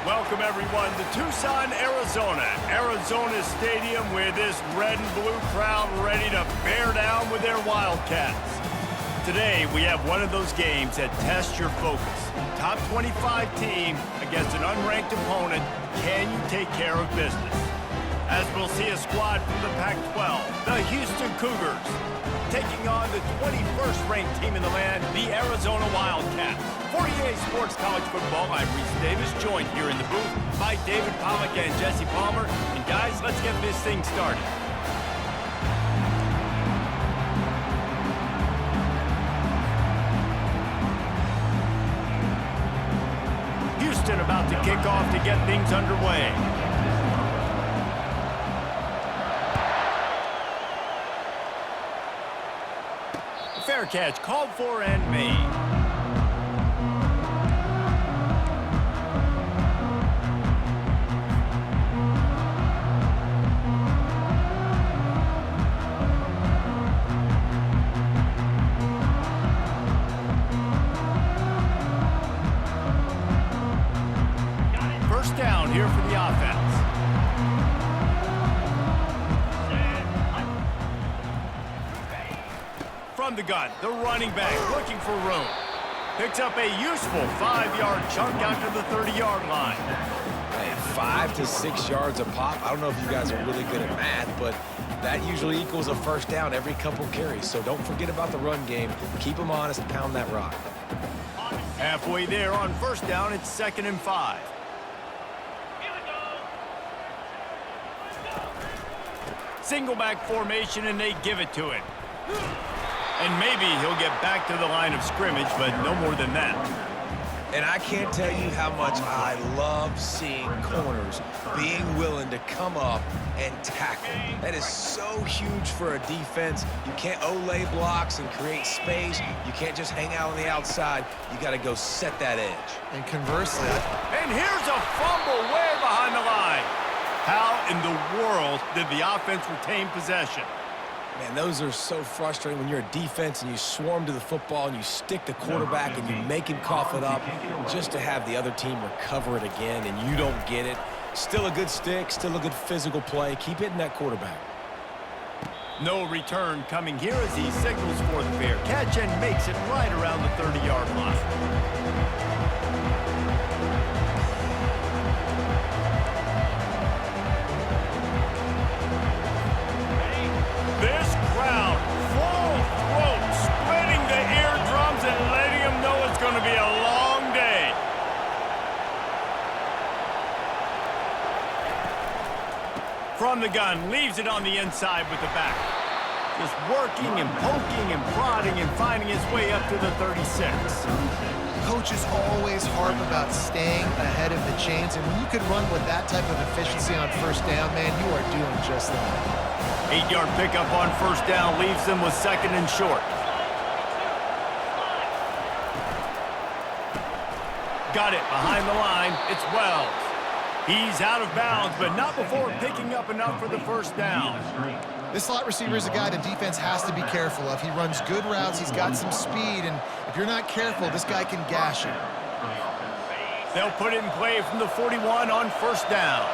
Welcome, everyone, to Tucson, Arizona. Arizona Stadium with this red and blue crowd ready to bear down with their Wildcats. Today, we have one of those games that tests your focus. Top 25 team against an unranked opponent. Can you take care of business? As we'll see a squad from the Pac-12, the Houston Cougars, taking on the 21st ranked team in the land, the Arizona Wildcats. 48 Sports College Football, I'm Reese Davis, joined here in the booth by David Pollack and Jesse Palmer. And guys, let's get this thing started. Houston about to kick off to get things underway. Fair catch called for and made. First down here for the offense. From the gun, the running back looking for room. Picks up a useful 5-yard chunk out to the 30-yard line. Hey, 5 to 6 yards a pop. I don't know if you guys are really good at math, but that usually equals a first down every couple carries. So don't forget about the run game. Keep them honest, pound that rock. Halfway there on first down, it's 2nd and 5. Single back formation, and they give it to him. And maybe he'll get back to the line of scrimmage, but no more than that. And I can't tell you how much I love seeing corners being willing to come up and tackle. That is so huge for a defense. You can't olay blocks and create space. You can't just hang out on the outside. You got to go set that edge. And conversely... And here's a fumble way behind the line. How in the world did the offense retain possession? Man, those are so frustrating when you're a defense and you swarm to the football and you stick the quarterback and you make him cough it up just to have the other team recover it again and you don't get it. Still a good stick, still a good physical play. Keep hitting that quarterback. No return coming here as he signals for the fair catch and makes it right around the 30-yard line. This crowd, full throat, splitting the eardrums and letting them know it's going to be a long day. From the gun, leaves it on the inside with the back. Just working and poking and prodding and finding his way up to the 36. Coaches always harp about staying ahead of the chains, and when you could run with that type of efficiency on first down, man, you are doing just that. 8-yard pickup on first down leaves them with 2nd and short. Got it behind the line. It's Wells. He's out of bounds, but not before picking up enough for the first down. This slot receiver is a guy the defense has to be careful of. He runs good routes. He's got some speed, and if you're not careful, this guy can gash you. They'll put it in play from the 41 on first down.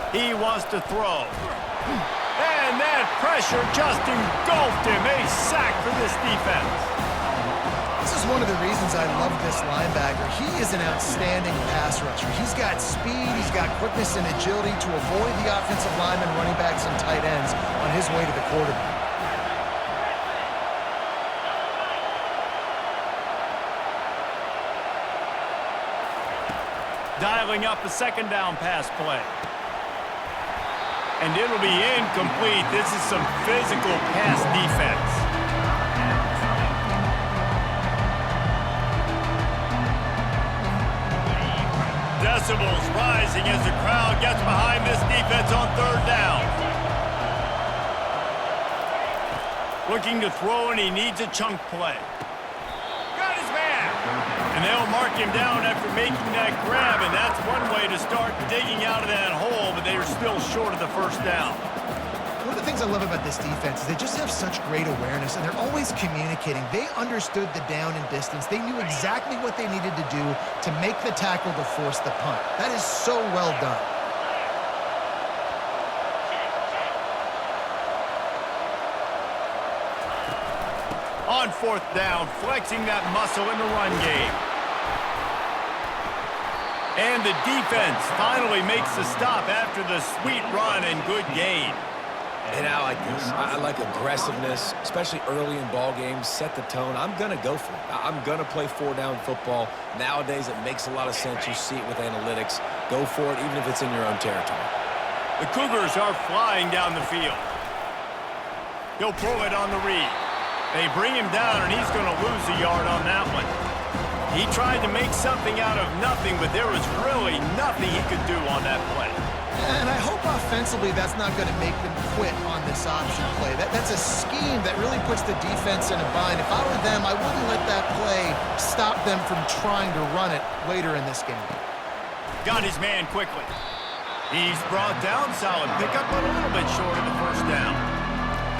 He wants to throw. And that pressure just engulfed him. A sack for this defense. This is one of the reasons I love this linebacker. He is an outstanding pass rusher. He's got speed, he's got quickness and agility to avoid the offensive linemen, running backs, and tight ends on his way to the quarterback. Dialing up the 2nd down pass play. And it'll be incomplete. This is some physical pass defense. Decibels rising as the crowd gets behind this defense on 3rd down. Looking to throw, and he needs a chunk play. Got his man! And they'll mark him down after making that grab, and that's one way to start digging out of that hole, but they are still short of the first down. One of the things things I love about this defense is they just have such great awareness, and they're always communicating. They understood the down and distance. They knew exactly what they needed to do to make the tackle to force the punt. That is so well done. On fourth down, flexing that muscle in the run game. And the defense finally makes the stop after the sweet run and good gain. And I like this. I like aggressiveness, especially early in ball games. Set the tone. I'm going to go for it. I'm going to play four-down football. Nowadays, it makes a lot of sense. You see it with analytics. Go for it, even if it's in your own territory. The Cougars are flying down the field. He'll throw it on the read. They bring him down, and he's going to lose a yard on that one. He tried to make something out of nothing, but there was really nothing he could do on that play. And I hope offensively that's not going to make them quit on this option play. That's a scheme that really puts the defense in a bind. If I were them, I wouldn't let that play stop them from trying to run it later in this game. Got his man quickly. He's brought down, solid pickup, but a little bit short of the first down.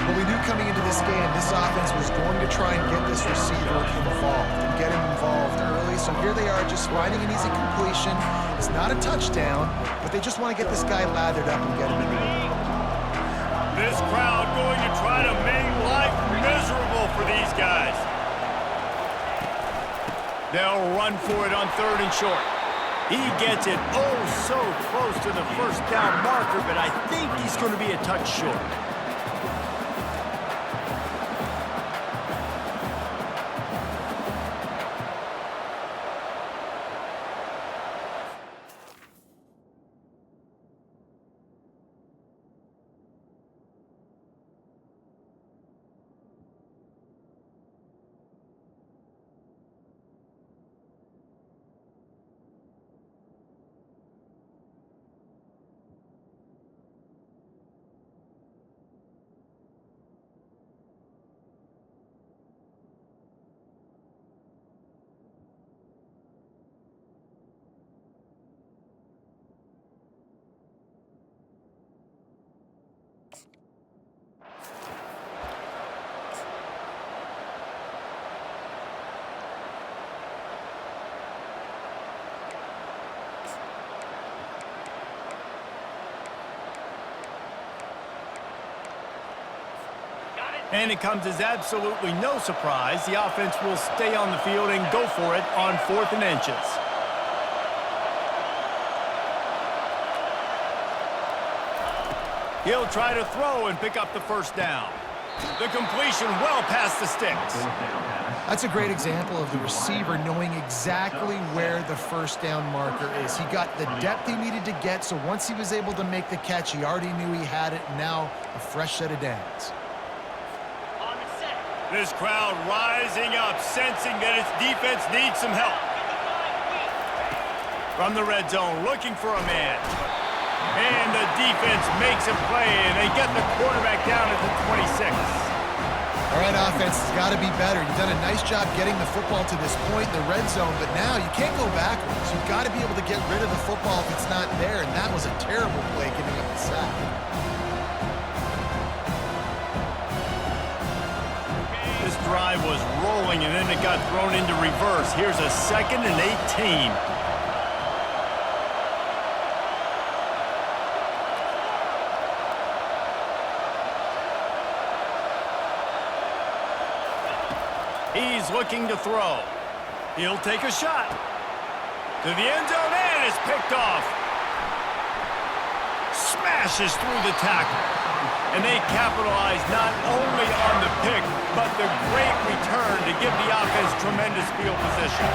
Well, we knew coming into this game, this offense was going to try and get this receiver involved and get him involved early. So here they are just finding an easy completion. It's not a touchdown, but they just want to get this guy lathered up and get him in the game. This crowd going to try to make life miserable for these guys. They'll run for it on third and short. He gets it oh so close to the first down marker, but I think he's going to be a touch short. And it comes as absolutely no surprise. The offense will stay on the field and go for it on 4th and inches. He'll try to throw and pick up the first down. The completion well past the sticks. That's a great example of the receiver knowing exactly where the first down marker is. He got the depth he needed to get, so once he was able to make the catch, he already knew he had it. Now a fresh set of downs. This crowd rising up, sensing that its defense needs some help. From the red zone, looking for a man. And the defense makes a play, and they get the quarterback down at the 26. All right, offense has got to be better. You've done a nice job getting the football to this point in the red zone, but now you can't go backwards. You've got to be able to get rid of the football if it's not there, and that was a terrible play giving up the sack. This drive was rolling, and then it got thrown into reverse. Here's a 2nd and 18. He's looking to throw. He'll take a shot. To the end zone, and it's picked off. Smashes through the tackle. And they capitalize not only on the pick, but the great return to give the offense tremendous field position.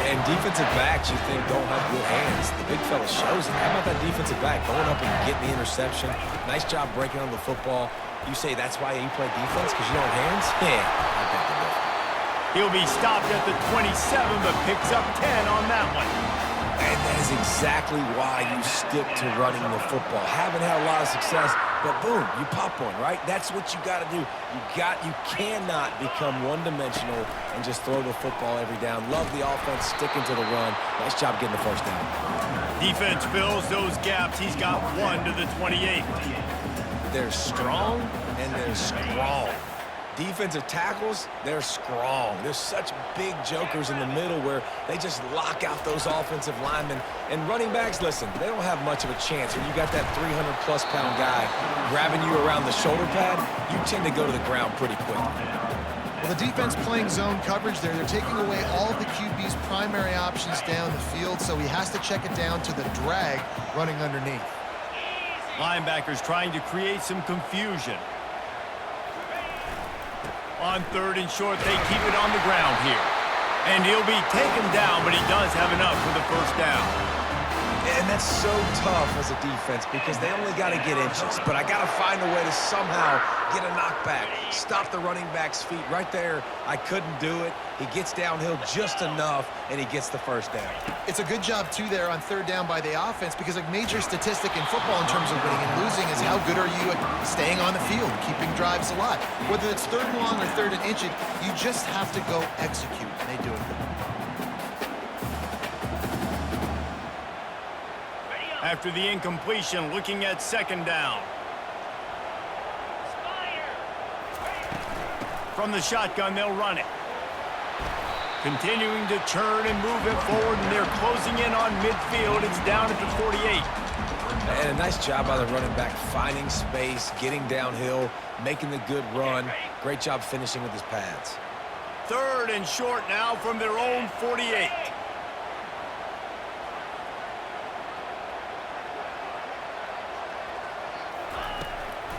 And defensive backs, you think, don't have good hands. The big fella shows it. How about that defensive back going up and getting the interception? Nice job breaking on the football. You say that's why you play defense, because you don't have hands? Yeah, I bet the difference. He'll be stopped at the 27, but picks up 10 on that one. And that is exactly why you stick to running the football. Haven't had a lot of success, but boom, you pop one, right? That's what you got to do. You cannot become one-dimensional and just throw the football every down. Love the offense sticking to the run. Nice job getting the first down. Defense fills those gaps. He's got 1 to the 28. They're strong, and they're strong. Defensive tackles, they're strong. There's such big jokers in the middle where they just lock out those offensive linemen. And running backs, listen, they don't have much of a chance. When you got that 300-plus pound guy grabbing you around the shoulder pad, you tend to go to the ground pretty quickly. Well, the defense playing zone coverage there. They're taking away all of the QB's primary options down the field, so he has to check it down to the drag running underneath. Linebackers trying to create some confusion. On 3rd and short, they keep it on the ground here. And he'll be taken down, but he does have enough for the first down. And that's so tough as a defense because they only got to get inches. But I got to find a way to somehow get a knockback, stop the running back's feet right there. I couldn't do it. He gets downhill just enough, and he gets the first down. It's a good job, too, there on 3rd down by the offense because a major statistic in football in terms of winning and losing is how good are you at staying on the field, keeping drives alive. Whether it's 3rd and long or 3rd and inches, you just have to go execute, and they do it. After the incompletion, looking at 2nd down. From the shotgun, they'll run it. Continuing to churn and move it forward, and they're closing in on midfield. It's down at the 48. And a nice job by the running back, finding space, getting downhill, making the good run. Great job finishing with his pads. 3rd and short now from their own 48.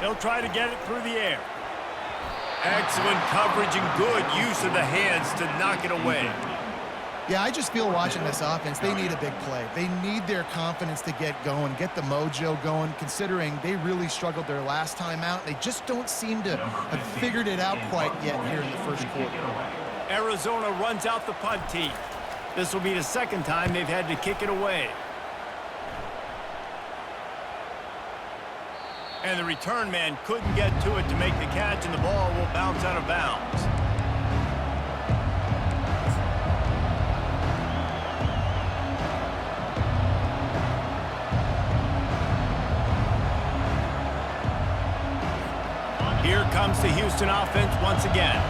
They'll try to get it through the air. Excellent coverage and good use of the hands to knock it away. Yeah, I just feel watching this offense, they need a big play. They need their confidence to get going, get the mojo going, considering they really struggled their last time out. They just don't seem to have figured it out quite yet here in the first quarter. Arizona runs out the punt team. This will be the 2nd time they've had to kick it away. And the return man couldn't get to it to make the catch, and the ball will bounce out of bounds. Here comes the Houston offense once again.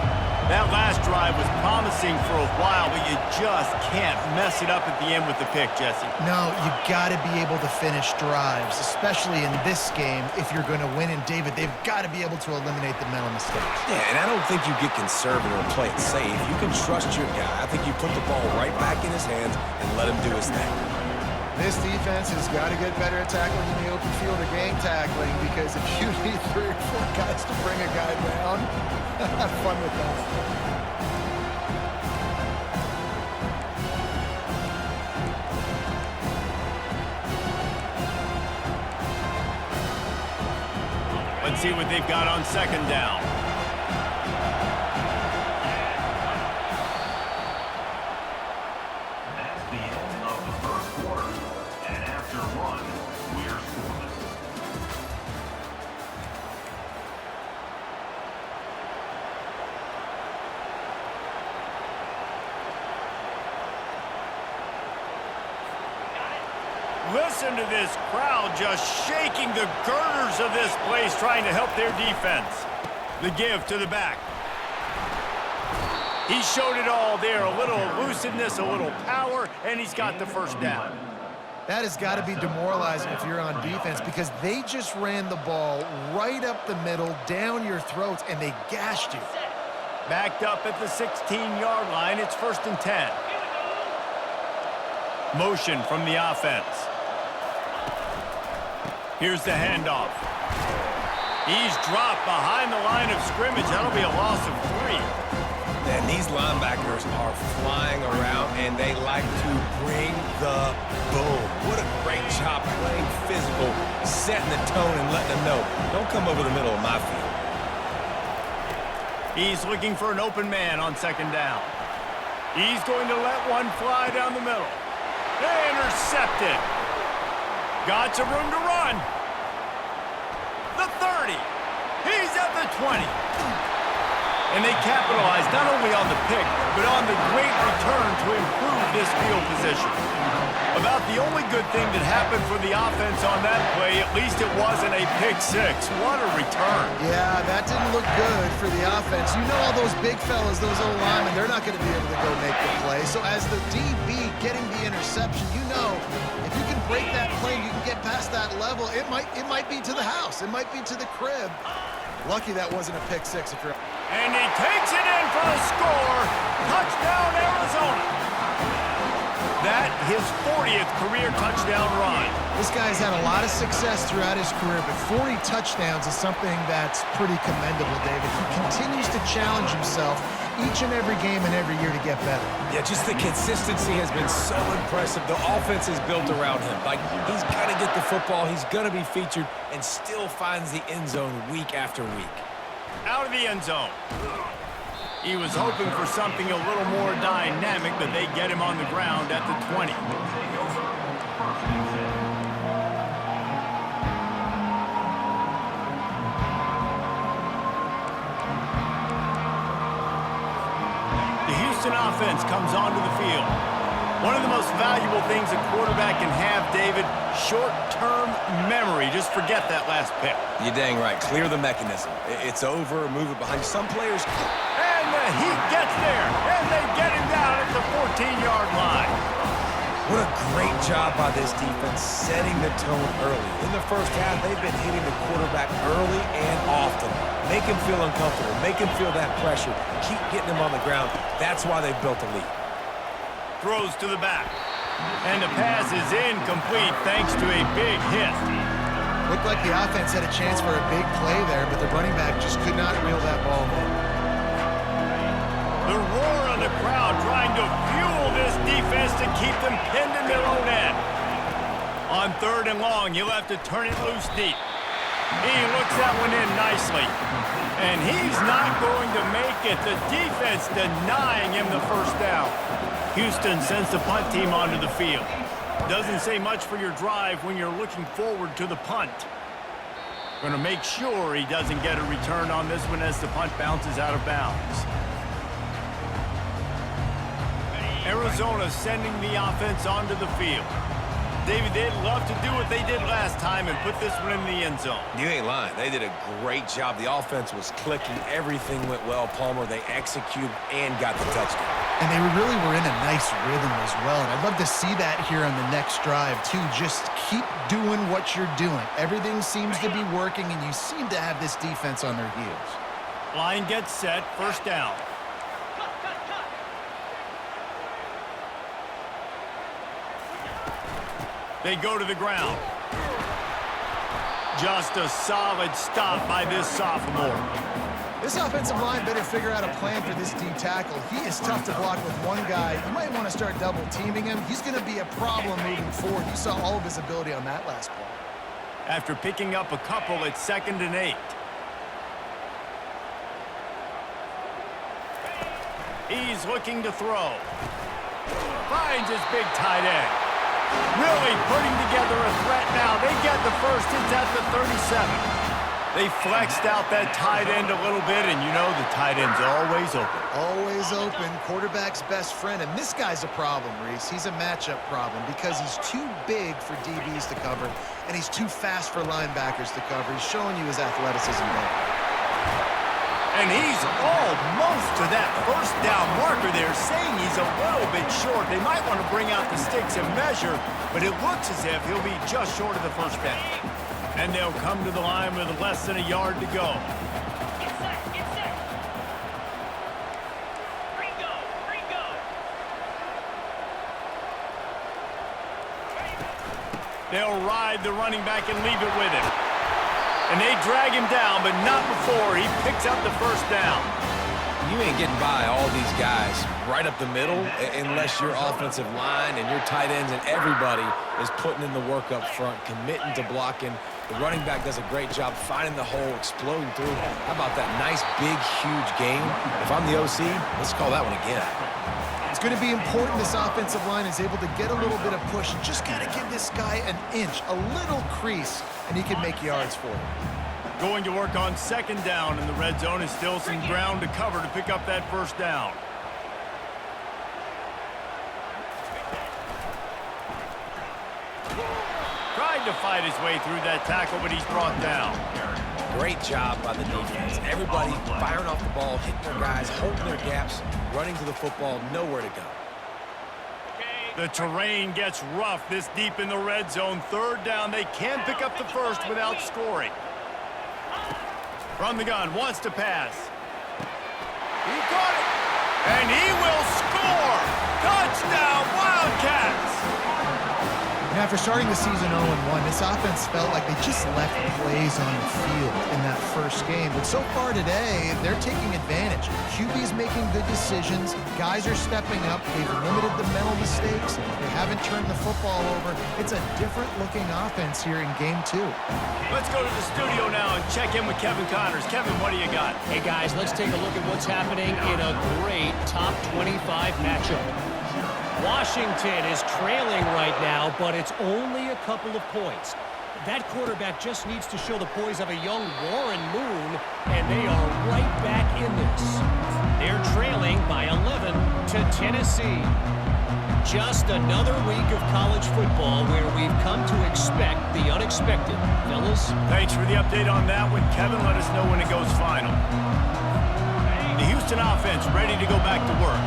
That last drive was promising for a while, but you just can't mess it up at the end with the pick, Jesse. No, you got to be able to finish drives, especially in this game. If you're going to win, and David, they've got to be able to eliminate the mental mistakes. Yeah, and I don't think you get conservative or play it safe. You can trust your guy. I think you put the ball right back in his hands and let him do his thing. This defense has got to get better at tackling in the open field or game tackling, because if you need 3 or 4 guys to bring a guy down, have fun with that. Let's see what they've got on 2nd down. That's the end of the first quarter. And after 1, we're scoreless. Listen to this crowd just shaking the girders of this place, trying to help their defense. The give to the back. He showed it all there. A little elusiveness, a little power, and he's got the first down. That has got to be demoralizing if you're on defense, because they just ran the ball right up the middle, down your throats, and they gashed you. Backed up at the 16-yard line. It's 1st and 10. Motion from the offense. Here's the handoff. He's dropped behind the line of scrimmage. That'll be a loss of 3. And these linebackers are flying around, and they like to bring the boom. What a great job playing physical, setting the tone and letting them know, don't come over the middle of my field. He's looking for an open man on 2nd down. He's going to let one fly down the middle. They intercepted. Got some room to run. The 30. He's at the 20. And they capitalized not only on the pick, but on the great return to improve this field position. About the only good thing that happened for the offense on that play, at least it wasn't a pick six. What a return. Yeah, that didn't look good for the offense. You know all those big fellas, those old linemen, they're not going to be able to go make the play. So as the DB getting the interception, you know, if you can break that play, you can get past that level, it might be to the house. It might be to the crib. Lucky that wasn't a pick six. And he takes it in for a score. Touchdown, Arizona. That, his 40th career touchdown run. This guy's had a lot of success throughout his career, but 40 touchdowns is something that's pretty commendable, David. He continues to challenge himself each and every game and every year to get better. Yeah, just the consistency has been so impressive. The offense is built around him. Like, he's got to get the football, he's going to be featured, and still finds the end zone week after week. Out of the end zone. He was hoping for something a little more dynamic, but they get him on the ground at the 20. The Houston offense comes onto the field. One of the most valuable things a quarterback can have, David, short-term memory. Just forget that last pick. You're dang right. Clear the mechanism. It's over, move it behind you. Some players... And the Heat gets there, and they get him down at the 14-yard line. What a great job by this defense setting the tone early. In the first half, they've been hitting the quarterback early and often. Make him feel uncomfortable. Make him feel that pressure. Keep getting him on the ground. That's why they've built a lead. Throws to the back. And the pass is incomplete thanks to a big hit. Looked like the offense had a chance for a big play there, but the running back just could not reel that ball in. The roar of the crowd trying to fuel this defense to keep them pinned in their own end. On 3rd and long, he'll have to turn it loose deep. He looks that one in nicely. And he's not going to make it. The defense denying him the first down. Houston sends the punt team onto the field. Doesn't say much for your drive when you're looking forward to the punt. Going to make sure he doesn't get a return on this one as the punt bounces out of bounds. Arizona sending the offense onto the field. David, they'd love to do what they did last time and put this one in the end zone. You ain't lying. They did a great job. The offense was clicking. Everything went well, Palmer. They executed and got the touchdown. And they really were in a nice rhythm as well. And I'd love to see that here on the next drive, too. Just keep doing what you're doing. Everything seems to be working, and you seem to have this defense on their heels. Line gets set. First down. They go to the ground. Just a solid stop by this sophomore. This offensive line better figure out a plan for this D tackle. He is tough to block with one guy. You might want to start double teaming him. He's going to be a problem moving forward. You saw all of his ability on that last play. After picking up a couple, it's 2nd and 8. He's looking to throw. Finds his big tight end. Really putting together a threat now. They get the first. It's at the 37. They flexed out that tight end a little bit, and you know the tight end's always open. Always open. Quarterback's best friend. And this guy's a problem, Reese. He's a matchup problem because he's too big for DBs to cover, and he's too fast for linebackers to cover. He's showing you his athleticism there. And he's almost to that first down marker there, saying he's a little bit short. They might want to bring out the sticks and measure, but it looks as if he'll be just short of the first down. And they'll come to the line with less than a yard to go. They'll ride the running back and leave it with him. And they drag him down, but not before he picks up the first down. You ain't getting by all these guys right up the middle unless your offensive line and your tight ends and everybody is putting in the work up front, committing to blocking. The running back does a great job finding the hole, exploding through. How about that nice, big, huge game? If I'm the OC, let's call that one again. It's going to be important this offensive line is able to get a little bit of push. Just got to give this guy an inch, a little crease, and he can make yards for you. Going to work on 2nd down, and the red zone is still some ground to cover to pick up that first down. tried to fight his way through that tackle, but he's brought down. Great job by the defense. Everybody firing off the ball, hitting their guys, holding their gaps, running to the football, nowhere to go. The terrain gets rough this deep in the red zone. Third down, they can pick up the first without scoring. From the gun, wants to pass. He got it, and he will score! Touchdown, Wildcats! And after starting the season 0-1, this offense felt like they just left plays on the field in that first game. But so far today, they're taking advantage. QB's making good decisions. Guys are stepping up. They've limited the mental mistakes. They haven't turned the football over. It's a different-looking offense here in Game 2. Let's go to the studio now and check in with Kevin Connors. Kevin, what do you got? Hey, guys, let's take a look at what's happening in a great top 25 matchup. Washington is trailing right now, but it's only a couple of points. That quarterback just needs to show the poise of a young Warren Moon, and they are right back in this. They're trailing by 11 to Tennessee. Just another week of college football where we've come to expect the unexpected. Fellas? Thanks for the update on that one. Kevin, let us know when it goes final. The Houston offense ready to go back to work.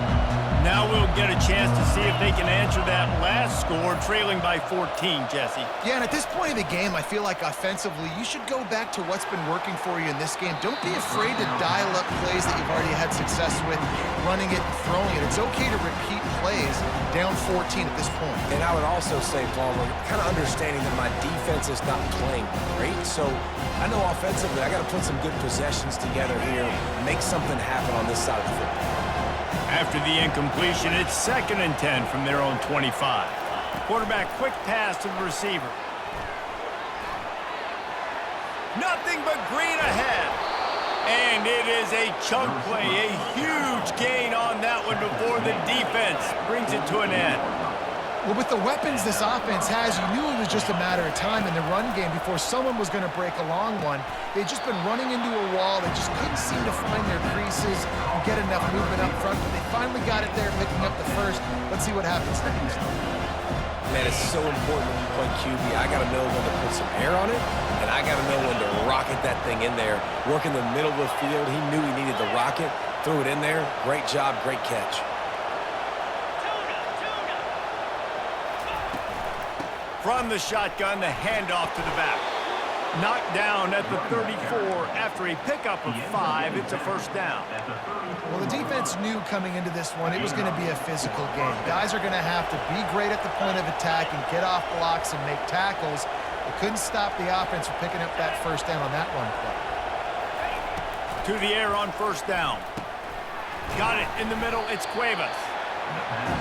Now we'll get a chance to see if they can answer that last score, trailing by 14, Jesse. Yeah, and at this point of the game, I feel like offensively, you should go back to what's been working for you in this game. Don't be afraid to dial up plays that you've already had success with, running it and throwing it. It's okay to repeat plays down 14 at this point. And I would also say, Palmer, kind of understanding that my defense is not playing great. So I know offensively, I got to put some good possessions together here, make something happen on this side of the football. After the incompletion, it's 2nd and 10 from their own 25. Quarterback quick pass to the receiver. Nothing but green ahead. And it is a chunk play, a huge gain on that one before the defense brings it to an end. Well, with the weapons this offense has, you knew it was just a matter of time in the run game before someone was going to break a long one. They'd just been running into a wall. They just couldn't seem to find their creases and get enough movement up front, but they finally got it there, picking up the first. Let's see what happens next. Man, it's so important when you play QB. I got to know when to put some air on it, and I got to know when to rocket that thing in there. Work in the middle of the field. He knew he needed the rocket. Threw it in there. Great job, great catch. From the shotgun, the handoff to the back. Knocked down at the 34 after a pickup of 5. It's a first down. Well, the defense knew coming into this one it was going to be a physical game. Guys are going to have to be great at the point of attack and get off blocks and make tackles. They couldn't stop the offense from picking up that first down on that one play. To the air on first down. Got it in the middle. It's Cuevas.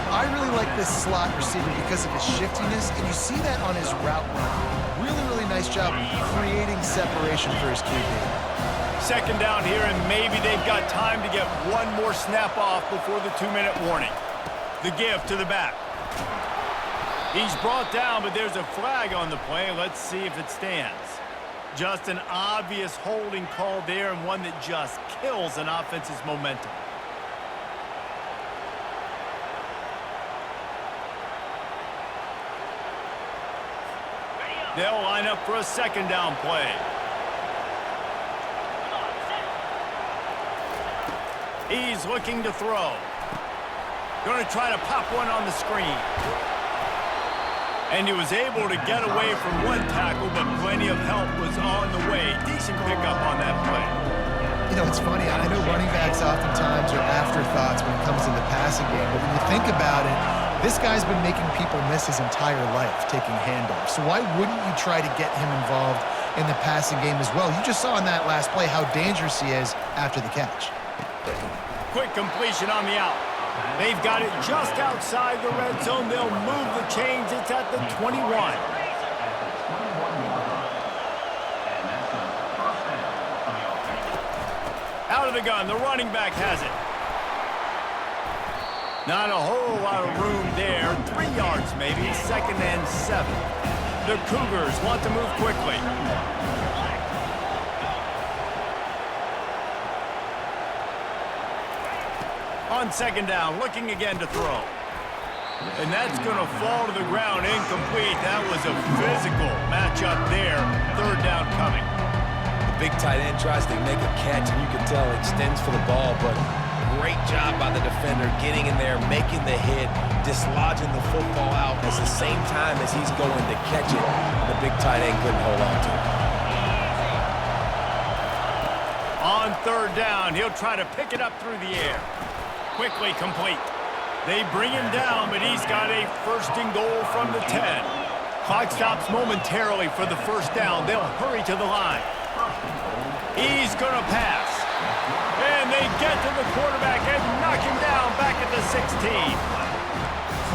I really like this slot receiver because of his shiftiness, and you see that on his route run. Really nice job creating separation for his QB. 2nd down here, and maybe they've got time to get one more snap off before the 2-minute warning. The give to the back. He's brought down, but there's a flag on the play. Let's see if it stands. Just an obvious holding call there, and one that just kills an offense's momentum. They'll line up for a 2nd down play. He's looking to throw. Going to try to pop one on the screen. And he was able to get away from one tackle, but plenty of help was on the way. Decent pickup on that play. You know, it's funny. I know running backs oftentimes are afterthoughts when it comes to the passing game, but when you think about it, this guy's been making people miss his entire life taking handoffs. So why wouldn't you try to get him involved in the passing game as well? You just saw in that last play how dangerous he is after the catch. Quick completion on the out. They've got it just outside the red zone. They'll move the chains. It's at the 21. Out of the gun, the running back has it. Not a whole lot of room there. 3 yards maybe, 2nd and 7. The Cougars want to move quickly. On 2nd down, looking again to throw. And that's going to fall to the ground incomplete. That was a physical matchup there. Third down coming. The big tight end tries to make a catch, and you can tell he extends for the ball, but great job by the defender getting in there, making the hit, dislodging the football out at the same time as he's going to catch it. The big tight end couldn't hold on to it. On third down, he'll try to pick it up through the air. Quickly complete. They bring him down, but he's got a first and goal from the 10. Clock stops momentarily for the first down. They'll hurry to the line. He's going to pass. And they get to the quarterback and knock him down back at the 16.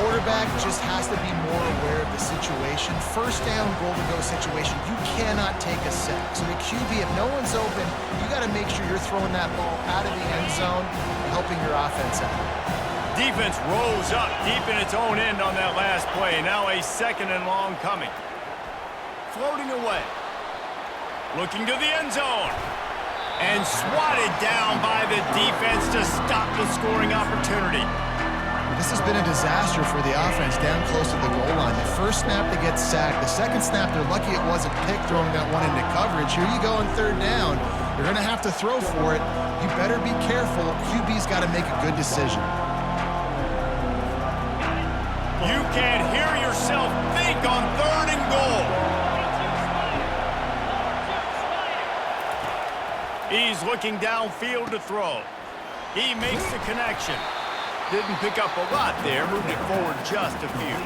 Quarterback just has to be more aware of the situation. First down, goal-to-go situation, you cannot take a sack. So the QB, if no one's open, you got to make sure you're throwing that ball out of the end zone and helping your offense out. Defense rose up deep in its own end on that last play. Now a second and long coming. Floating away. Looking to the end zone. And swatted down by the defense to stop the scoring opportunity. This has been a disaster for the offense down close to the goal line. The first snap, they get sacked. The second snap, they're lucky it wasn't picked, throwing that one into coverage. Here you go on third down. You're going to have to throw for it. You better be careful. QB's got to make a good decision. You can't hear yourself think on third and goal. He's looking downfield to throw. He makes the connection. Didn't pick up a lot there, moved it forward just a few.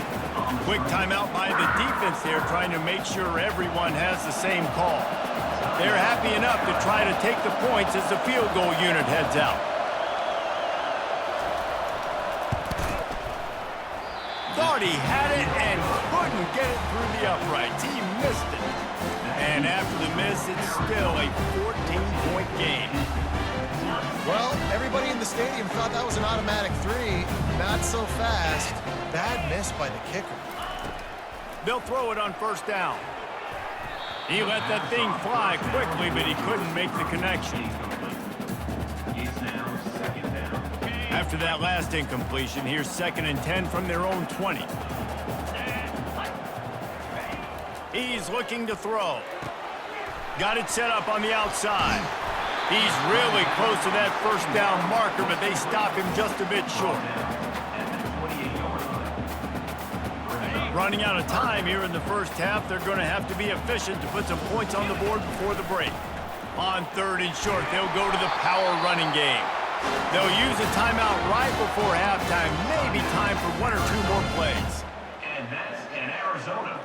Quick timeout by the defense there, trying to make sure everyone has the same call. They're happy enough to try to take the points as the field goal unit heads out. Thought he had it and couldn't get it through the uprights. He missed it. And after the miss, it's still a 14-point game. Well, everybody in the stadium thought that was an automatic 3. Not so fast. Bad miss by the kicker. They'll throw it on first down. He let that thing fly quickly, but he couldn't make the connection. After that last incompletion, here's 2nd and 10 from their own 20. He's looking to throw. Got it set up on the outside. He's really close to that first down marker, but they stop him just a bit short. Running out of time here in the first half, they're going to have to be efficient to put some points on the board before the break. On third and short, they'll go to the power running game. They'll use a timeout right before halftime, maybe time for 1 or 2 more plays. And that's in Arizona.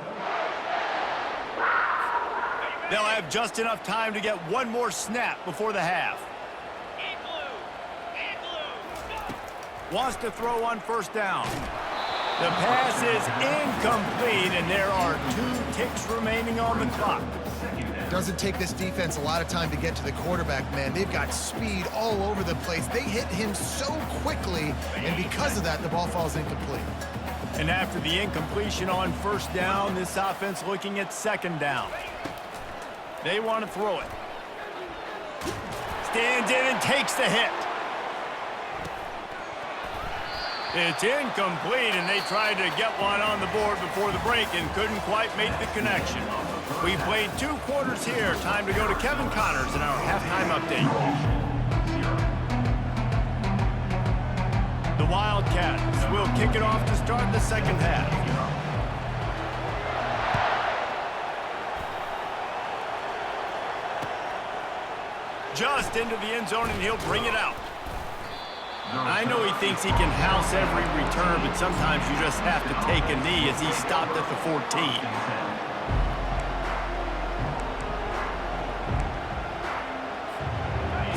They'll have just enough time to get one more snap before the half. Wants to throw on first down. The pass is incomplete, and there are 2 ticks remaining on the clock. Doesn't take this defense a lot of time to get to the quarterback, man. They've got speed all over the place. They hit him so quickly, and because of that, the ball falls incomplete. And after the incompletion on first down, this offense looking at second down. They want to throw it. Stands in and takes the hit. It's incomplete, and they tried to get one on the board before the break and couldn't quite make the connection. We played 2 quarters here. Time to go to Kevin Connors in our halftime update. The Wildcats will kick it off to start the second half. Just into the end zone, and he'll bring it out. I know he thinks he can house every return, but sometimes you just have to take a knee as he stopped at the 14.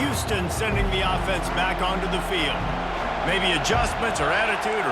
Houston sending the offense back onto the field. Maybe adjustments or attitude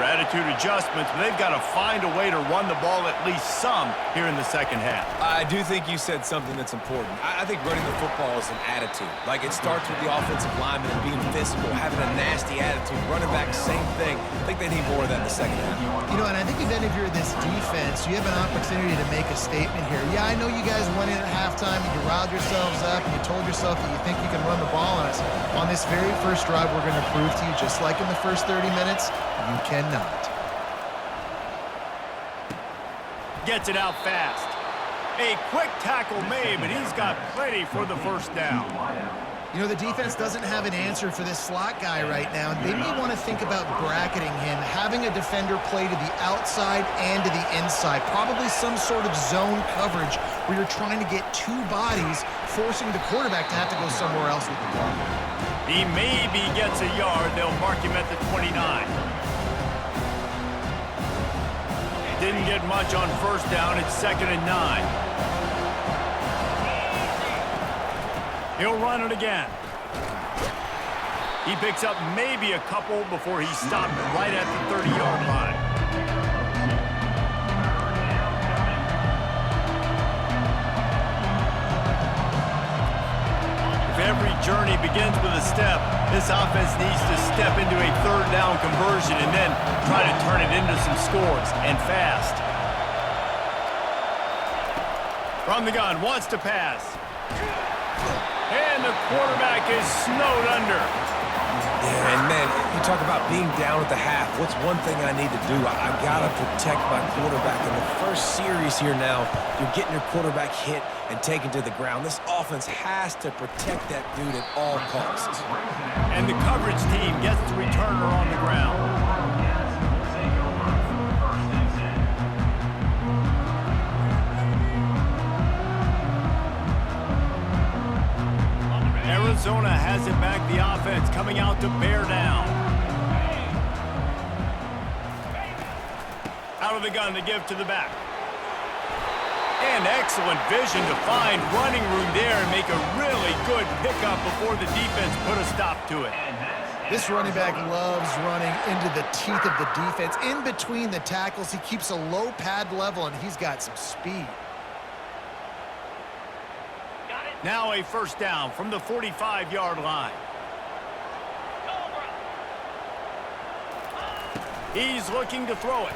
adjustments, but they've got to find a way to run the ball at least some here in the second half. I do think you said something that's important. I think running the football is an attitude. Like, it starts with the offensive lineman and being physical, having a nasty attitude. Running back, same thing. I think they need more of that in the second half. You know, and I think even if you're this defense, you have an opportunity to make a statement here. Yeah, I know you guys went in at halftime and you riled yourselves up and you told yourself that you think you can run the ball on us. On this very first drive, we're going to prove to you, just like in the first 30 minutes, you cannot. Gets it out fast. A quick tackle made, but he's got plenty for the first down. You know, the defense doesn't have an answer for this slot guy right now. They may want to think about bracketing him, having a defender play to the outside and to the inside. Probably some sort of zone coverage where you're trying to get two bodies, forcing the quarterback to have to go somewhere else with the ball. He maybe gets a yard. They'll mark him at the 29. Didn't get much on first down. It's 2nd and 9. He'll run it again. He picks up maybe a couple before he's stopped right at the 30-yard line. If every journey begins with a step, this offense needs to step into a third down conversion and then try to turn it into some scores, and fast. From the gun, wants to pass. And the quarterback is snowed under. Yeah, and man, you talk about being down at the half. What's one thing I need to do? I got to protect my quarterback. In the first series here now, you're getting your quarterback hit and taken to the ground. This offense has to protect that dude at all costs. And the coverage team gets the returner on the ground. Arizona has it back, the offense coming out to bear down. Out of the gun to give to the back. And excellent vision to find running room there and make a really good pickup before the defense put a stop to it. This running back loves running into the teeth of the defense. In between the tackles, he keeps a low pad level, and he's got some speed. Now a first down from the 45-yard line. He's looking to throw it.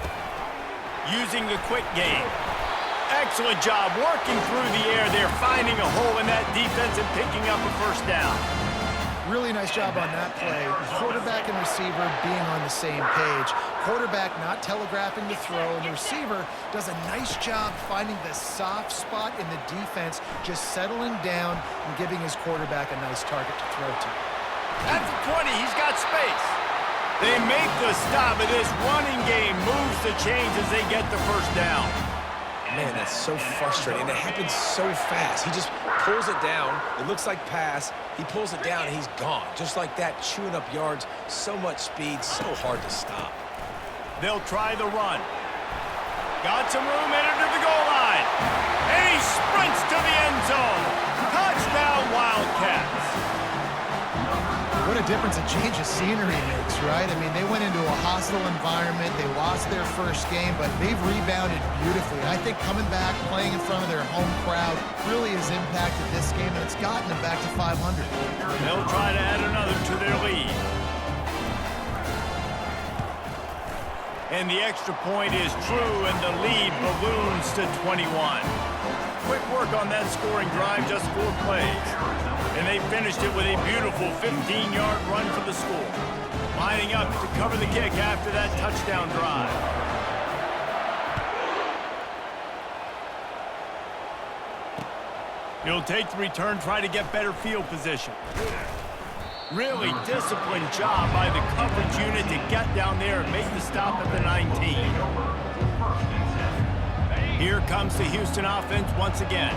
Using the quick game. Excellent job working through the air there, finding a hole in that defense and picking up a first down. Really nice job on that play. Quarterback and receiver being on the same page. Quarterback not telegraphing the throw, and the receiver does a nice job finding the soft spot in the defense, just settling down and giving his quarterback a nice target to throw to. At the 20, he's got space. They make the stop, and this running game moves the chains as they get the first down. Man, that's so frustrating. And it happens so fast. He just pulls it down. It looks like pass. He pulls it down, and he's gone. Just like that, chewing up yards. So much speed, so hard to stop. They'll try the run. Got some room, entered to the goal line. And he sprints to the end zone. Touchdown, Wildcats. What a difference a change of scenery makes, right? I mean, they went into a hostile environment. They lost their first game, but they've rebounded beautifully. I think coming back, playing in front of their home crowd really has impacted this game, and it's gotten them back to 500. They'll try to add another to their lead. And the extra point is true, and the lead balloons to 21. Quick work on that scoring drive, just 4 plays. And they finished it with a beautiful 15-yard run for the score. Lining up to cover the kick after that touchdown drive. He'll take the return, try to get better field position. Really disciplined job by the coverage unit to get down there and make the stop at the 19. Here comes the Houston offense once again.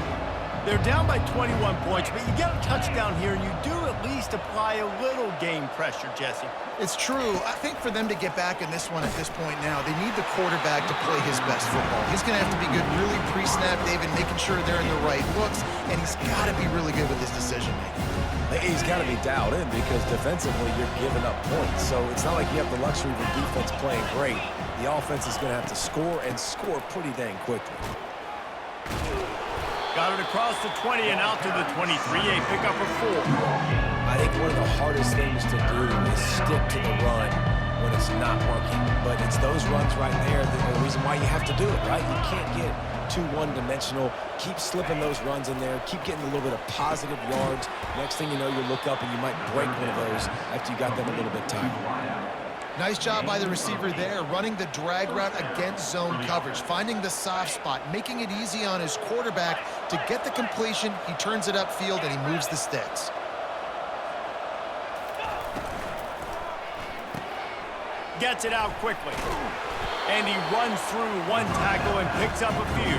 They're down by 21 points, but you get a touchdown here, and you do at least apply a little game pressure, Jesse. It's true. I think for them to get back in this one at this point now, they need the quarterback to play his best football. He's going to have to be good really pre-snap, David, making sure they're in the right looks, and he's got to be really good with his decision-making. He's got to be dialed in because defensively you're giving up points. So it's not like you have the luxury of the defense playing great. The offense is going to have to score and score pretty dang quickly. Got it across the 20 and out to the 23, a pickup of 4. I think one of the hardest things to do is stick to the run when it's not working. But it's those runs right there that are the reason why you have to do it, right? You can't get too one-dimensional. Keep slipping those runs in there. Keep getting a little bit of positive yards. Next thing you know, you look up and you might break one of those after you got them a little bit tired. Nice job by the receiver there, running the drag route against zone coverage, finding the soft spot, making it easy on his quarterback to get the completion. He turns it upfield, and he moves the sticks. Gets it out quickly. And he runs through one tackle and picks up a few.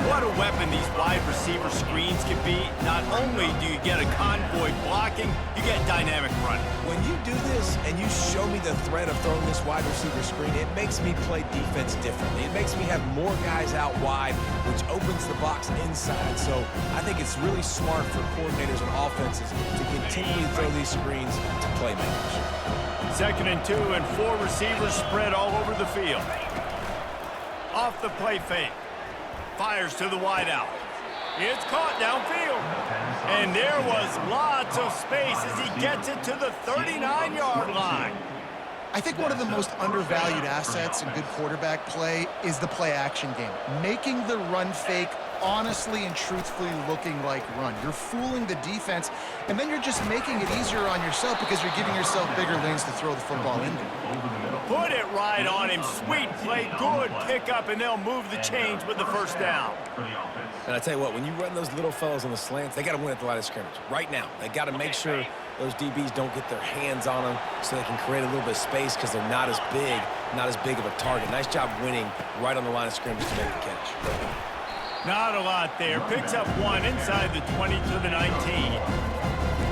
What a weapon these wide receiver screens can be. Not only do you get a convoy blocking, you get dynamic running. When you do this and you show me the threat of throwing this wide receiver screen, it makes me play defense differently. It makes me have more guys out wide, which opens the box inside. So I think it's really smart for coordinators and offenses to continue to throw these screens to playmakers. 2nd and 2, and 4 receivers spread all over the field. Off the play fake. Fires to the wideout. It's caught downfield. And there was lots of space as he gets it to the 39-yard line. I think one of the most undervalued assets in good quarterback play is the play-action game. Making the run fake honestly and truthfully looking like run. You're fooling the defense, and then you're just making it easier on yourself because you're giving yourself bigger lanes to throw the football into. Put it right on him. Sweet play, good pickup, and they'll move the chains with the first down. And I tell you what, when you run those little fellas on the slants, they got to win at the line of scrimmage right now. They got to make sure those DBs don't get their hands on them so they can create a little bit of space because they're not as big of a target. Nice job winning right on the line of scrimmage to make the catch. Not a lot there. Picks up one inside the 20 to the 19.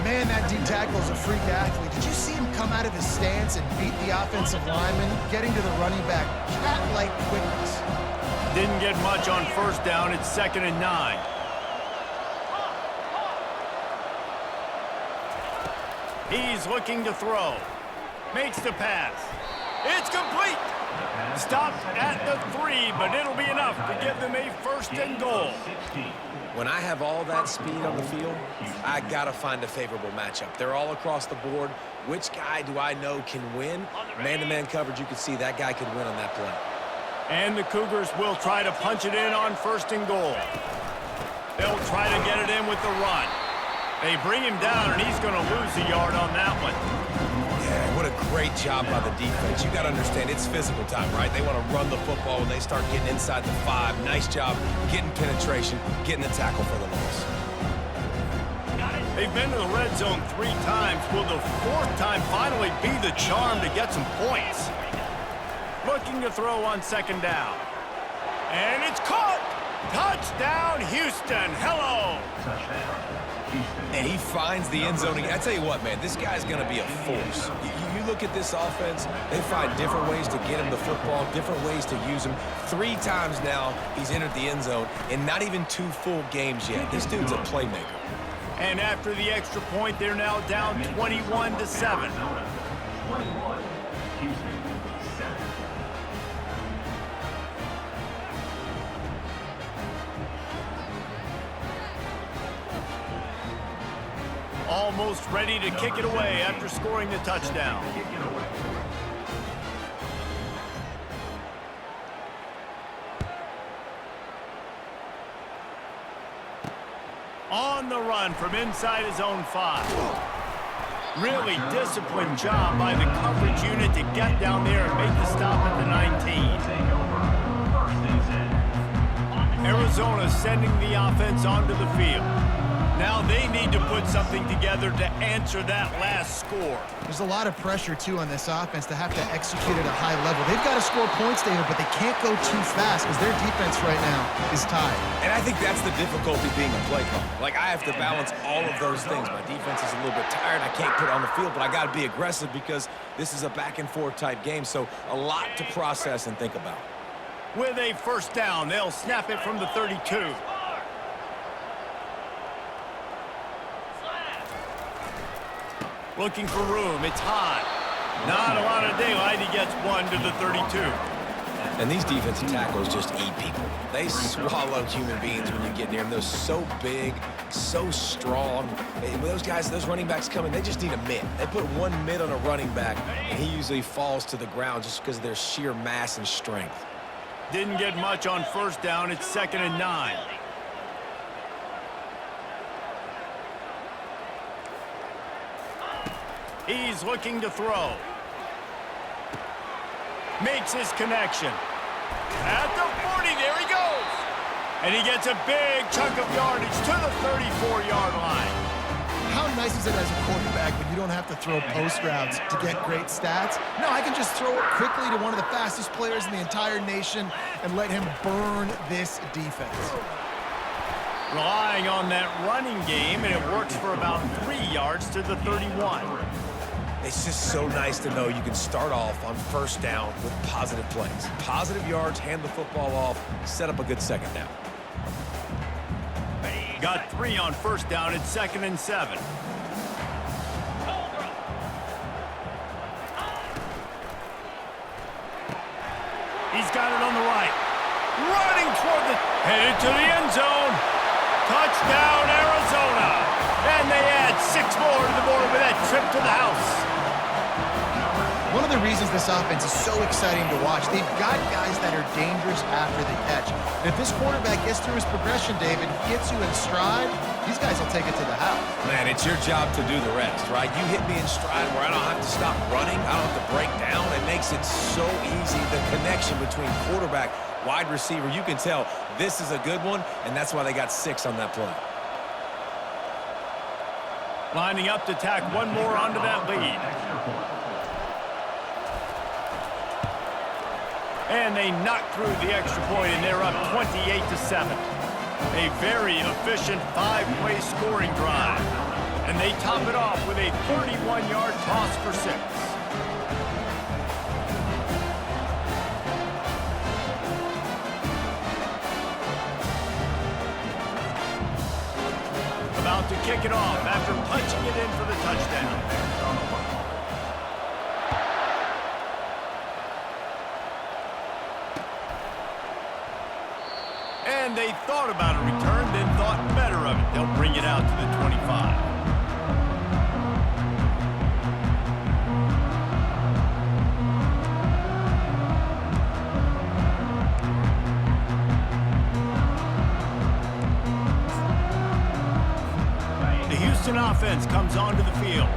Man, that deep tackle is a freak athlete. Did you see him come out of his stance and beat the offensive lineman, getting to the running back? Cat-like quickness. Didn't get much on first down. It's 2nd and 9. He's looking to throw. Makes the pass. It's complete. Stopped at the 3, but it'll be enough to give them a 1st and goal. When I have all that speed on the field, I got to find a favorable matchup. They're all across the board. Which guy do I know can win? Man-to-man coverage, you can see that guy could win on that play. And the Cougars will try to punch it in on 1st and goal. They'll try to get it in with the run. They bring him down, and he's going to lose a yard on that one. Yeah, what a great job by the defense. You got to understand, it's physical time, right? They want to run the football when they start getting inside the 5. Nice job getting penetration, getting the tackle for the loss. They've been to the red zone 3 times. Will the 4th time finally be the charm to get some points? Looking to throw on 2nd down. And it's caught! Touchdown, Houston. Hello! And he finds the end zone. I tell you what, man, this guy's going to be a force. You look at this offense, they find different ways to get him the football, different ways to use him. 3 times now he's entered the end zone, and not even 2 full games yet. This dude's a playmaker. And after the extra point, they're now down 21-7. Almost ready to kick it away after scoring the touchdown. On the run from inside his own 5. Really disciplined job by the coverage unit to get down there and make the stop at the 19. Arizona sending the offense onto the field. Now they need to put something together to answer that last score. There's a lot of pressure, too, on this offense to have to execute at a high level. They've got to score points, David, but they can't go too fast because their defense right now is tied. And I think that's the difficulty being a play caller. Like, I have to balance all of those things. My defense is a little bit tired. I can't put it on the field, but I got to be aggressive because this is a back-and-forth type game, so a lot to process and think about. With a 1st down, they'll snap it from the 32. Looking for room. It's hot. Not a lot of daylight. He gets one to the 32. And these defensive tackles just eat people. They swallow human beings when you get near them. They're so big, so strong. When those guys, those running backs come in, they just need a mid. They put 1 mid on a running back, and he usually falls to the ground just because of their sheer mass and strength. Didn't get much on 1st down. It's 2nd and 9. He's looking to throw. Makes his connection. At the 40, there he goes. And he gets a big chunk of yardage to the 34-yard line. How nice is it as a quarterback when you don't have to throw post routes to get great stats? No, I can just throw it quickly to one of the fastest players in the entire nation and let him burn this defense. Relying on that running game, and it works for about 3 yards to the 31. It's just so nice to know you can start off on first down with positive plays. Positive yards, hand the football off, set up a good second down. Got 3 on first down at 2nd and 7. He's got it on the right. Running toward the... Headed to the end zone. Touchdown, Arizona. And they add 6 more to the board with that trip to the house. One of the reasons this offense is so exciting to watch, they've got guys that are dangerous after the catch. And if this quarterback gets through his progression, David, gets you in stride, these guys will take it to the house. Man, it's your job to do the rest, right? You hit me in stride where I don't have to stop running. I don't have to break down. It makes it so easy. The connection between quarterback, wide receiver, you can tell this is a good one, and that's why they got 6 on that play. Lining up to tack one more onto that lead. And they knock through the extra point, and they're up 28-7. A very efficient 5-play scoring drive. And they top it off with a 31-yard toss for 6. About to kick it off after punching it in for the touchdown. And they thought about a return, then thought better of it. They'll bring it out to the 25. The Houston offense comes onto the field.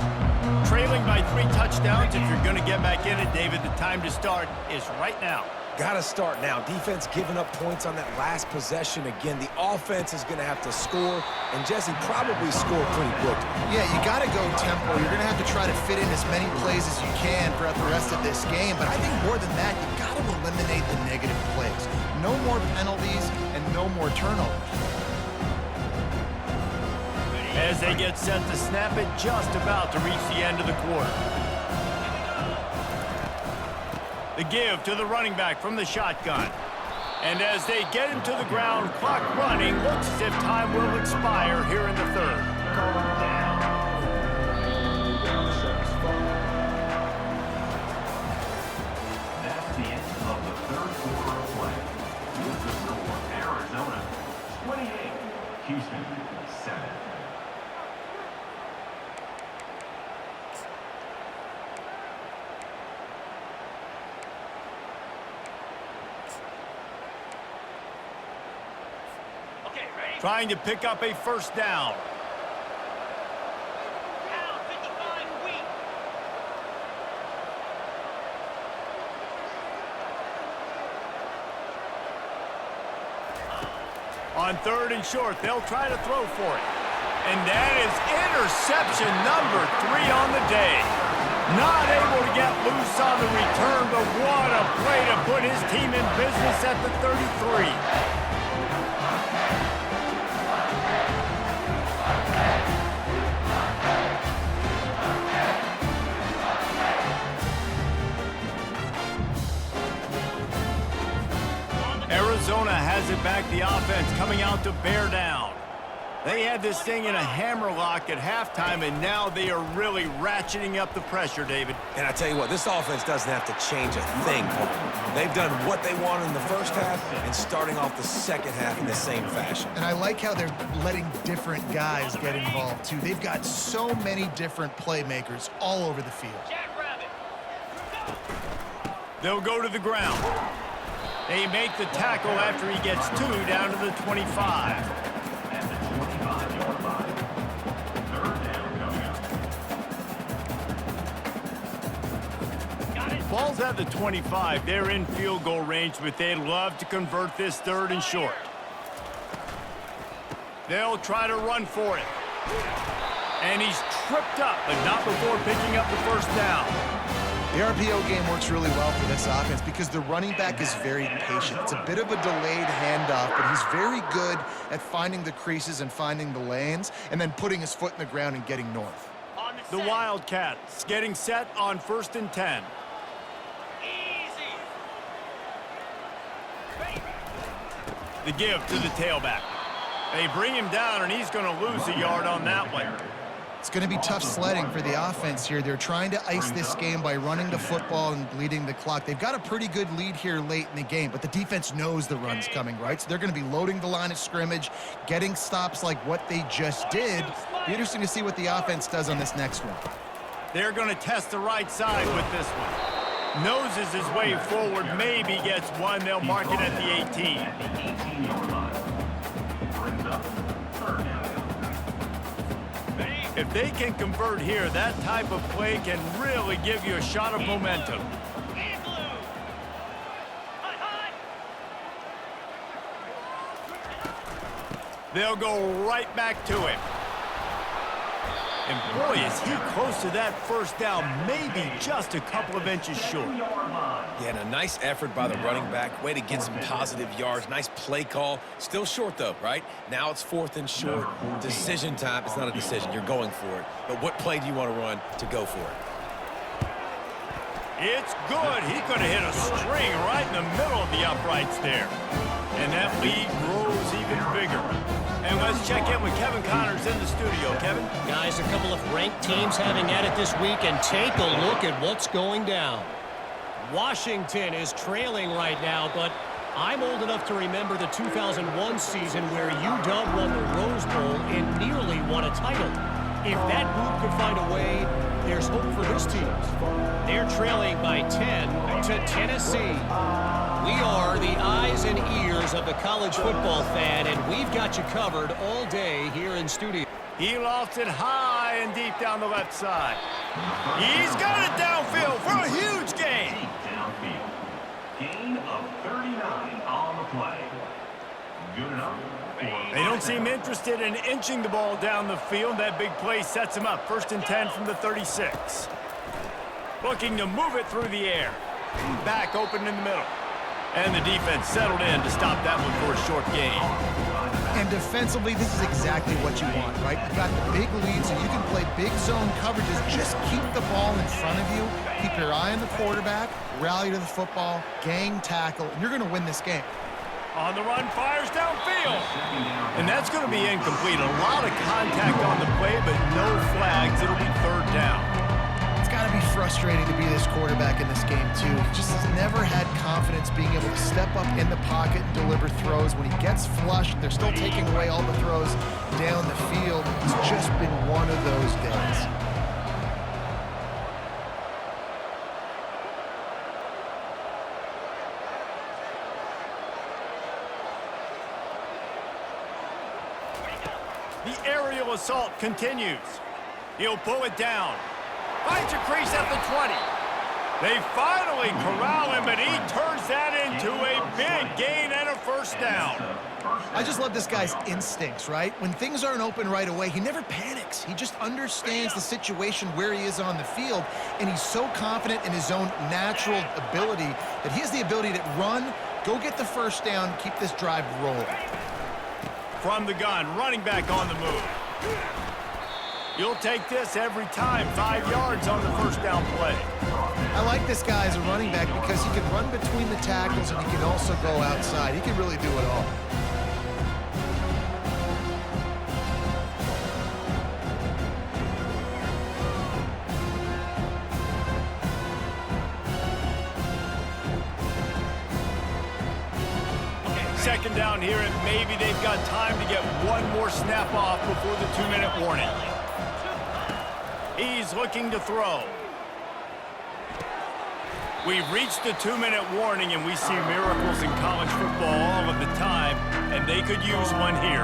Trailing by 3 touchdowns. If you're going to get back in it, David, the time to start is right now. Got to start now. Defense giving up points on that last possession. Again, the offense is going to have to score, and Jesse probably score pretty quick. Yeah, you got to go tempo. You're going to have to try to fit in as many plays as you can throughout the rest of this game. But I think more than that, you got to eliminate the negative plays. No more penalties and no more turnovers. As they get set to snap it, just about to reach the end of the quarter. The give to the running back from the shotgun. And as they get him to the ground, clock running, looks as if time will expire here in the third. That's the end of the third quarter of play. With the score, Arizona 28, Houston 7. Trying to pick up a first down. On 3rd and short, they'll try to throw for it. And that is interception number 3 on the day. Not able to get loose on the return, but what a play to put his team in business at the 33. Arizona has it back, the offense coming out to bear down. They had this thing in a hammerlock at halftime, and now they are really ratcheting up the pressure, David. And I tell you what, this offense doesn't have to change a thing for them. They've done what they wanted in the first half and starting off the second half in the same fashion. And I like how they're letting different guys get involved, too. They've got so many different playmakers all over the field. They'll go to the ground. They make the tackle after he gets 2 down to the 25. At the 25-yard line. Third down coming up. Ball's at the 25. They're in field goal range, but they'd love to convert this 3rd and short. They'll try to run for it. And he's tripped up, but not before picking up the first down. The RPO game works really well for this offense because the running back is very patient. It's a bit of a delayed handoff, but he's very good at finding the creases and finding the lanes and then putting his foot in the ground and getting north. The Wildcats getting set on 1st and 10. The give to the tailback. They bring him down, and he's going to lose a yard on that one. It's going to be tough sledding for the offense here. They're trying to ice this game by running the football and bleeding the clock. They've got a pretty good lead here late in the game, but the defense knows the run's coming, right? So they're going to be loading the line of scrimmage, getting stops like what they just did. Be interesting to see what the offense does on this next one. They're going to test the right side with this one. Noses his way forward, maybe gets one. They'll mark it at the 18. At the 18-yard line. Brings up 3rd down. If they can convert here, that type of play can really give you a shot of momentum. They'll go right back to him. And boy, is he close to that first down, maybe just a couple of inches short. Yeah, and a nice effort by the running back. Way to get some positive yards. Nice play call. Still short, though, right? Now it's 4th and short. Decision time. It's not a decision. You're going for it. But what play do you want to run to go for it? It's good. He could have hit a string right in the middle of the uprights there. And that lead grows even bigger. And let's check in with Kevin Connors in the studio. Kevin? Guys, a couple of ranked teams having at it this week, and take a look at what's going down. Washington is trailing right now, but I'm old enough to remember the 2001 season where UW won the Rose Bowl and nearly won a title. If that group could find a way, there's hope for this team. They're trailing by 10 to Tennessee. We are the eyes and ears of the college football fan, and we've got you covered all day here in studio. He lofts it high and deep down the left side. He's got it downfield for a huge gain. Downfield. Gain of 39 on the play. Good enough. They don't seem interested in inching the ball down the field. That big play sets him up. 1st and 10 from the 36. Looking to move it through the air. Back open in the middle. And the defense settled in to stop that one for a short gain. And defensively, this is exactly what you want, right? You've got the big lead, so you can play big zone coverages. Just keep the ball in front of you. Keep your eye on the quarterback. Rally to the football. Gang tackle. And you're going to win this game. On the run, fires downfield. And that's going to be incomplete. A lot of contact on the play, but no flags. It'll be 3rd down. It's got to be frustrating to be this quarterback in this game, too. He just has never had confidence being able to step up in the pocket and deliver throws. When he gets flushed, they're still taking away all the throws down the field. It's just been one of those days. The aerial assault continues. He'll pull it down. Finds a crease at the 20. They finally corral him, but he turns that into a big gain and a first down. I just love this guy's instincts, right? When things aren't open right away, he never panics. He just understands the situation where he is on the field, and he's so confident in his own natural ability that he has the ability to run, go get the first down, keep this drive rolling. From the gun, running back on the move. You'll take this every time. 5 yards on the first down play. I like this guy as a running back because he can run between the tackles and he can also go outside. He can really do it all. Second down here, and maybe they've got time to get one more snap off before the 2-minute warning. He's looking to throw. We've reached the 2-minute warning, and we see miracles in college football all of the time, and they could use one here.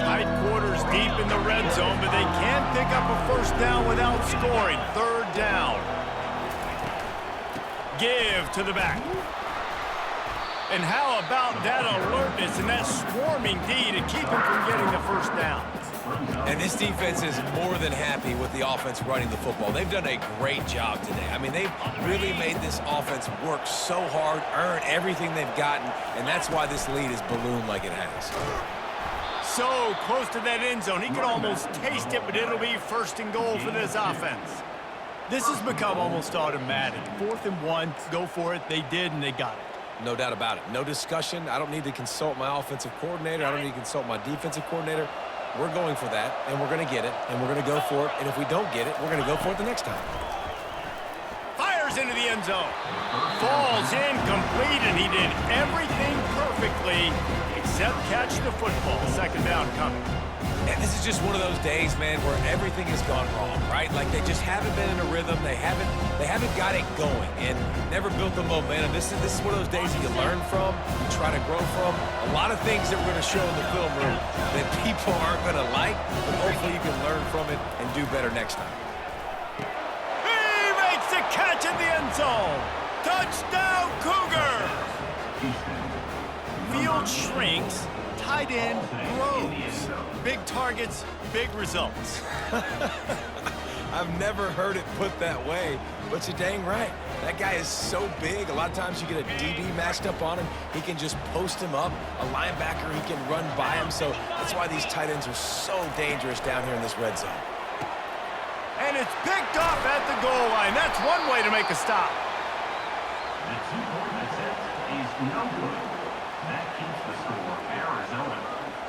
Tight quarters deep in the red zone, but they can't pick up a first down without scoring. Third down. Give to the back. And how about that alertness and that swarming D to keep him from getting the first down? And this defense is more than happy with the offense running the football. They've done a great job today. I mean, they've really made this offense work so hard, earn everything they've gotten, and that's why this lead is ballooned like it has. So close to that end zone. He can almost taste it, but it'll be first and goal for this offense. This has become almost automatic. 4th and 1, go for it. They did, and they got it. No doubt about it. No discussion. I don't need to consult my offensive coordinator. I don't need to consult my defensive coordinator. We're going for that, and we're going to get it, and we're going to go for it. And if we don't get it, we're going to go for it the next time. Fires into the end zone. Falls incomplete, and he did everything perfectly except catch the football. Second down coming. And this is just one of those days, man, where everything has gone wrong, right? Like they just haven't been in a rhythm. They haven't got it going and never built the momentum. This is one of those days that you learn from, you try to grow from. A lot of things that we're going to show in the film room that people aren't going to like, but hopefully you can learn from it and do better next time. He makes the catch in the end zone. Touchdown, Cougars! Field shrinks. Tight end grows. Big targets, big results. I've never heard it put that way, but you're dang right. That guy is so big. A lot of times you get a DB matched up on him. He can just post him up. A linebacker, he can run by him. So that's why these tight ends are so dangerous down here in this red zone. And it's picked off at the goal line. That's one way to make a stop. The two-point attempt is no good. That keeps the score Arizona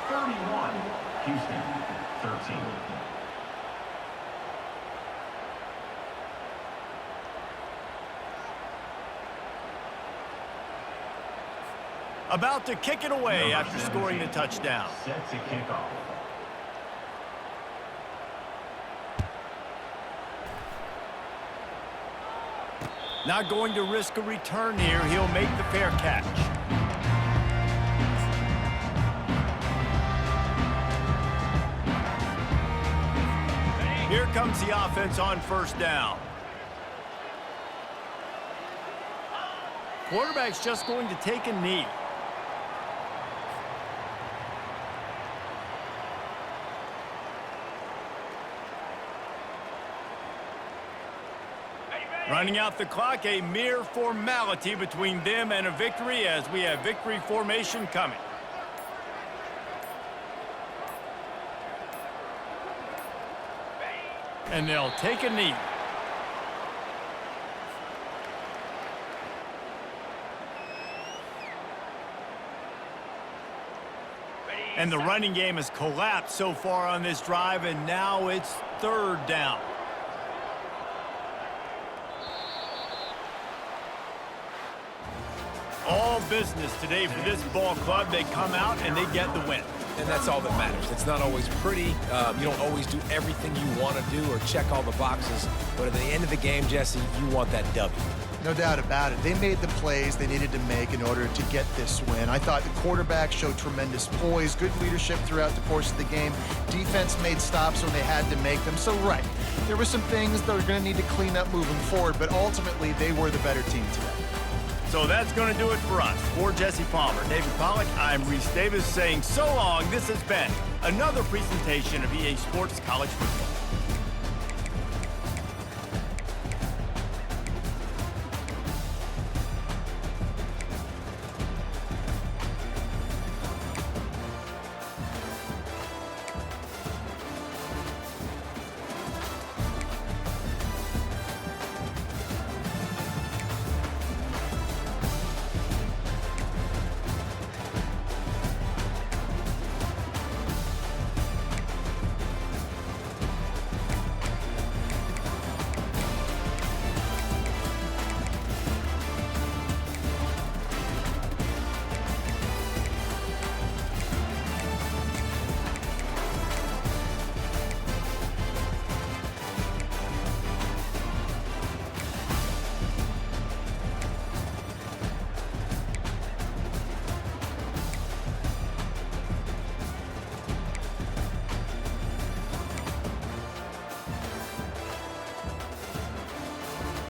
31, Houston 13. About to kick it away after scoring the touchdown. Set to kick off. Not going to risk a return here. He'll make the fair catch. Here comes the offense on first down. Quarterback's just going to take a knee. Running out the clock, a mere formality between them and a victory as we have victory formation coming. And they'll take a knee. And the running game has collapsed so far on this drive, and now it's third down. All business today for this ball club. They come out and they get the win. And that's all that matters. It's not always pretty. You don't always do everything you want to do or check all the boxes. But at the end of the game, Jesse, you want that W. No doubt about it. They made the plays they needed to make in order to get this win. I thought the quarterback showed tremendous poise, good leadership throughout the course of the game. Defense made stops when they had to make them. So, right, there were some things that we're going to need to clean up moving forward, but ultimately they were the better team today. So that's going to do it for us. For Jesse Palmer, David Pollack, I'm Reese Davis saying so long. This has been another presentation of EA Sports College Football.